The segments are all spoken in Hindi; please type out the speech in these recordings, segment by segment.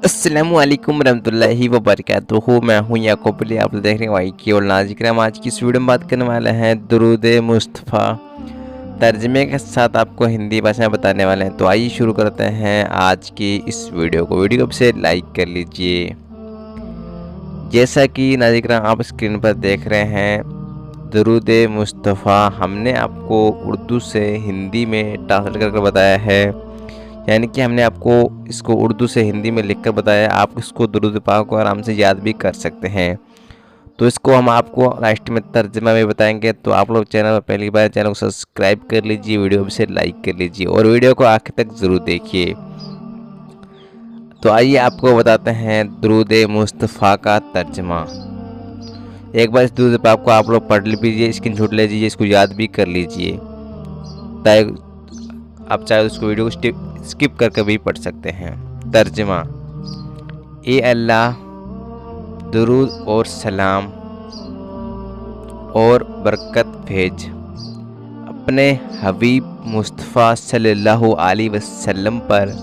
अस्सलामुअलैकुम रहमतुल्लाहि व बरकातुहू। मैं हूँ याकूब अली, आप लोग देख रहे हैं वाई की और नाज़िक्र। हम आज की इस वीडियो में बात करने वाले हैं दुरूद मुस्तफ़ा, तर्जमे के साथ आपको हिंदी भाषा में बताने वाले हैं। तो आइए शुरू करते हैं आज की इस वीडियो को। वीडियो को से लाइक कर लीजिए। जैसा कि नाज़िक्र आप स्क्रीन पर देख रहे हैं, दुरूद मुस्तफ़ा हमने आपको उर्दू से हिंदी में ट्रांसलेट करके बताया है, यानी कि हमने आपको इसको उर्दू से हिंदी में लिखकर बताया। आप इसको दुरूद पाक को आराम से याद भी कर सकते हैं। तो इसको हम आपको लास्ट में तर्जमा में बताएंगे। तो आप लोग चैनल पर पहली बार, चैनल को सब्सक्राइब कर लीजिए, वीडियो से लाइक कर लीजिए और वीडियो को आखिर तक ज़रूर देखिए। तो आइए आपको बताते हैं दुरूद मुस्तफ़ा का तर्जमा। एक बार इस दुरूद पाक को आप लोग पढ़ लीजिए, स्क्रीनशॉट ले लीजिए, इसको याद भी कर लीजिए। आप चाहे उसको वीडियो को स्किप करके भी पढ़ सकते हैं। तर्जमा। ए अल्लाह, दुरूद और सलाम और बरकत भेज अपने हबीब मुस्तफ़ा सल्लल्लाहु अलैहि वसल्लम पर,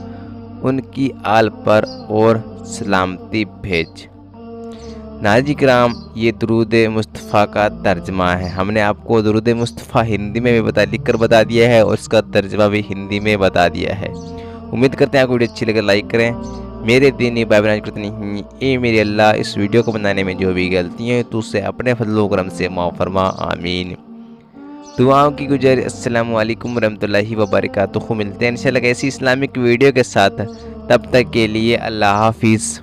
उनकी आल पर और सलामती भेज। नाज़िक्राम, ये दुरूद मुस्तफ़ा का तर्जमा है। हमने आपको दुरूद मुस्तफ़ा हिंदी में भी लिख कर बता दिया है और इसका तर्जमा भी हिंदी में बता दिया है। उम्मीद करते हैं आपको वीडियो अच्छी लगे, लाइक करें। मेरे दीनी भाई बहन करते नहीं, ए मेरे अल्लाह, इस वीडियो को बनाने में जो भी गलतियाँ हैं तो उससे अपने फजल करम से माफ़ फरमा, आमीन। दुआओं की गुजारिश। अस्सलामु अलैकुम रहमतुल्लाहि व बरकातुहू। मिलते हैं इंशाल्लाह ऐसी इस्लामिक वीडियो के साथ। तब तक के लिए अल्लाह हाफिज़।